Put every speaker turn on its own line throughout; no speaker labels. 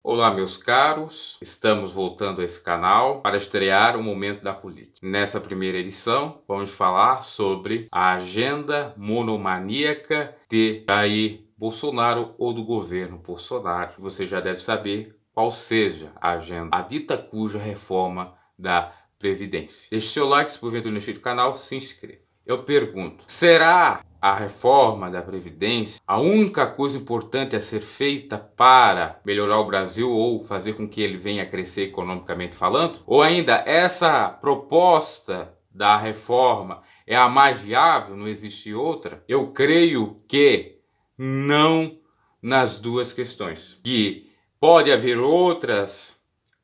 Olá, meus caros, estamos voltando a esse canal para estrear o Momento da Política. Nessa primeira edição, vamos falar sobre a agenda monomaníaca de Jair Bolsonaro ou do governo Bolsonaro. Você já deve saber qual seja a agenda, a dita cuja reforma da Previdência. Deixe seu like, se porventura não é inscrito no canal, se inscreva. Eu pergunto, será a reforma da Previdência a única coisa importante a ser feita para melhorar o Brasil ou fazer com que ele venha a crescer economicamente falando? Ou ainda, essa proposta da reforma é a mais viável, não existe outra? Eu creio que não nas duas questões. Que pode haver outras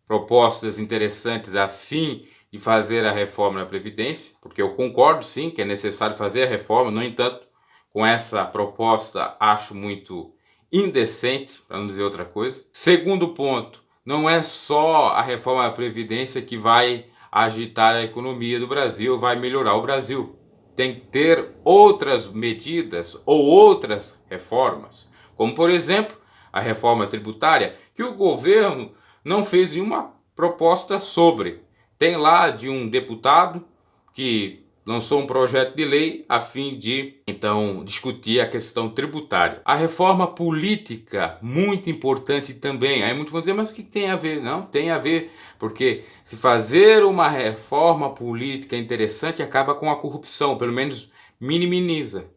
propostas interessantes a fim de fazer a reforma da Previdência, porque eu concordo sim que é necessário fazer a reforma, no entanto, com essa proposta acho muito indecente, para não dizer outra coisa. Segundo ponto, não é só a reforma da Previdência que vai agitar a economia do Brasil, vai melhorar o Brasil. Tem que ter outras medidas ou outras reformas, como por exemplo, a reforma tributária, que o governo não fez nenhuma proposta sobre. Tem lá de um deputado que lançou um projeto de lei a fim de, então, discutir a questão tributária. A reforma política, muito importante também. Aí muitos vão dizer, mas o que tem a ver? Não, tem a ver, porque se fazer uma reforma política interessante acaba com a corrupção, pelo menos minimiza,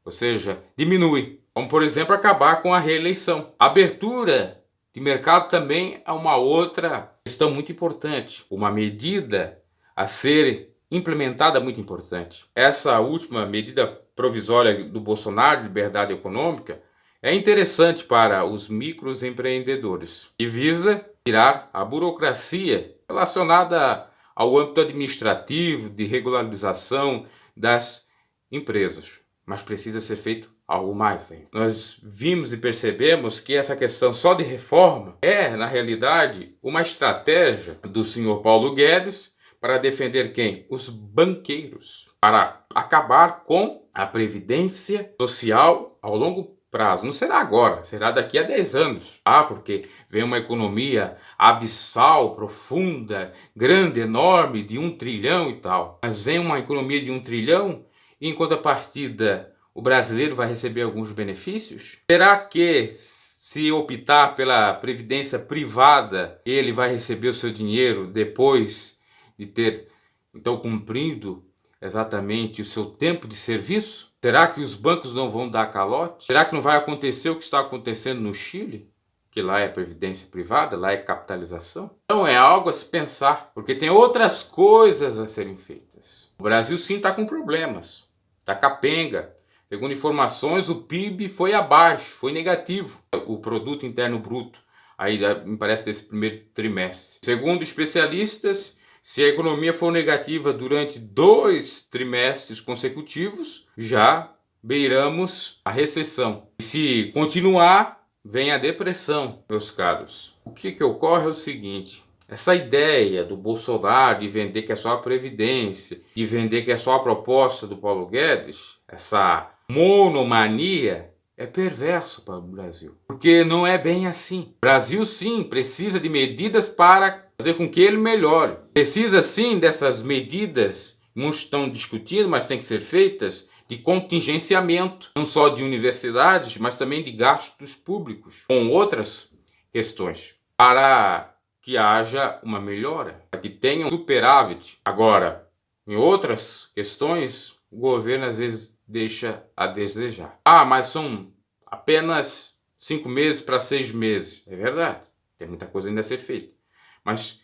ou seja, diminui. Como, por exemplo, acabar com a reeleição. Abertura de mercado também é uma outra questão muito importante, uma medida a ser implementada muito importante. Essa última medida provisória do Bolsonaro, de liberdade econômica, é interessante para os microempreendedores e visa tirar a burocracia relacionada ao âmbito administrativo, de regularização das empresas. Mas precisa ser feito algo mais ainda. Nós vimos e percebemos que essa questão só de reforma é, na realidade, uma estratégia do senhor Paulo Guedes para defender quem? Os banqueiros. Para acabar com a previdência social ao longo prazo. Não será agora, será daqui a 10 anos. Porque vem uma economia abissal, profunda, grande, enorme, de 1 trilhão e tal. Mas vem uma economia de 1 trilhão e em contrapartida o brasileiro vai receber alguns benefícios? Será que se optar pela previdência privada, ele vai receber o seu dinheiro depois de ter, então, cumprido exatamente o seu tempo de serviço? Será que os bancos não vão dar calote? Será que não vai acontecer o que está acontecendo no Chile? Que lá é previdência privada, lá é capitalização? Então é algo a se pensar, porque tem outras coisas a serem feitas. O Brasil sim está com problemas, está capenga. Segundo informações, o PIB foi abaixo, foi negativo. O Produto Interno Bruto, aí me parece desse primeiro trimestre. Segundo especialistas, se a economia for negativa durante 2 trimestres consecutivos, já beiramos a recessão. E se continuar, vem a depressão, meus caros. O que ocorre é o seguinte: essa ideia do Bolsonaro de vender que é só a Previdência, de vender que é só a proposta do Paulo Guedes, essa monomania é perverso para o Brasil. Porque não é bem assim. O Brasil sim precisa de medidas para fazer com que ele melhore. Precisa sim dessas medidas, não estão discutindo, mas têm que ser feitas, de contingenciamento, não só de universidades, mas também de gastos públicos, com outras questões, para que haja uma melhora, para que tenha um superávit. Agora, em outras questões, o governo às vezes deixa a desejar. Mas são apenas 5 meses para 6 meses. É verdade, tem muita coisa ainda a ser feita. Mas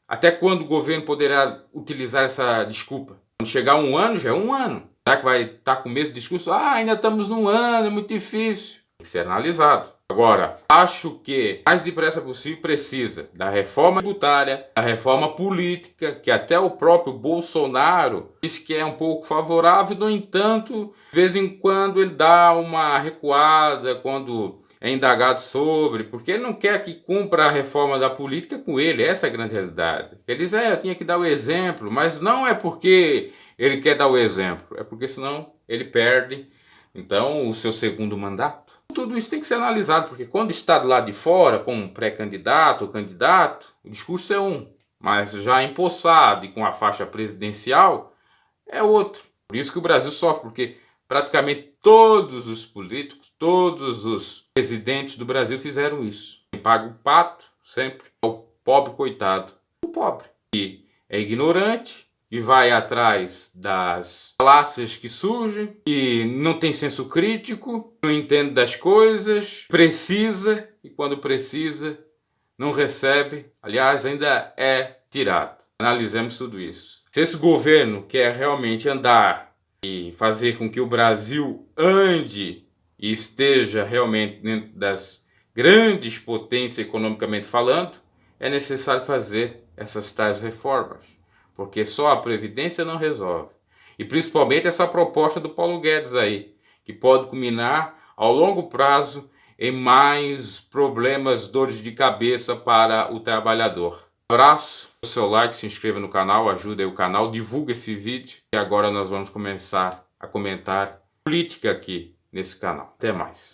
até quando o governo poderá utilizar essa desculpa? Quando chegar 1 ano, já é 1 ano. Será que vai estar com o mesmo discurso? Ainda estamos num ano, é muito difícil. Tem que ser analisado. Agora, acho que mais depressa possível precisa da reforma tributária, da reforma política, que até o próprio Bolsonaro diz que é um pouco favorável, no entanto, de vez em quando ele dá uma recuada quando é indagado sobre, porque ele não quer que cumpra a reforma da política com ele, essa é a grande realidade. Ele diz, eu tinha que dar o exemplo, mas não é porque ele quer dar o exemplo, é porque senão ele perde, então, o seu segundo mandato. Tudo isso tem que ser analisado, porque quando está do lado de fora, como pré-candidato ou candidato, o discurso é um, mas já empossado e com a faixa presidencial é outro. Por isso que o Brasil sofre, porque praticamente todos os políticos, todos os presidentes do Brasil fizeram isso. Quem paga o pato sempre é o pobre coitado. O pobre que é ignorante, que vai atrás das falácias que surgem, que não tem senso crítico, não entende das coisas, precisa e quando precisa não recebe, aliás, ainda é tirado. Analisemos tudo isso. Se esse governo quer realmente andar e fazer com que o Brasil ande e esteja realmente dentro das grandes potências economicamente falando, é necessário fazer essas tais reformas, porque só a Previdência não resolve. E principalmente essa proposta do Paulo Guedes aí, que pode culminar ao longo prazo em mais problemas, dores de cabeça para o trabalhador. Abraço, o seu like, se inscreva no canal, ajude aí o canal, divulgue esse vídeo e agora nós vamos começar a comentar política aqui nesse canal. Até mais.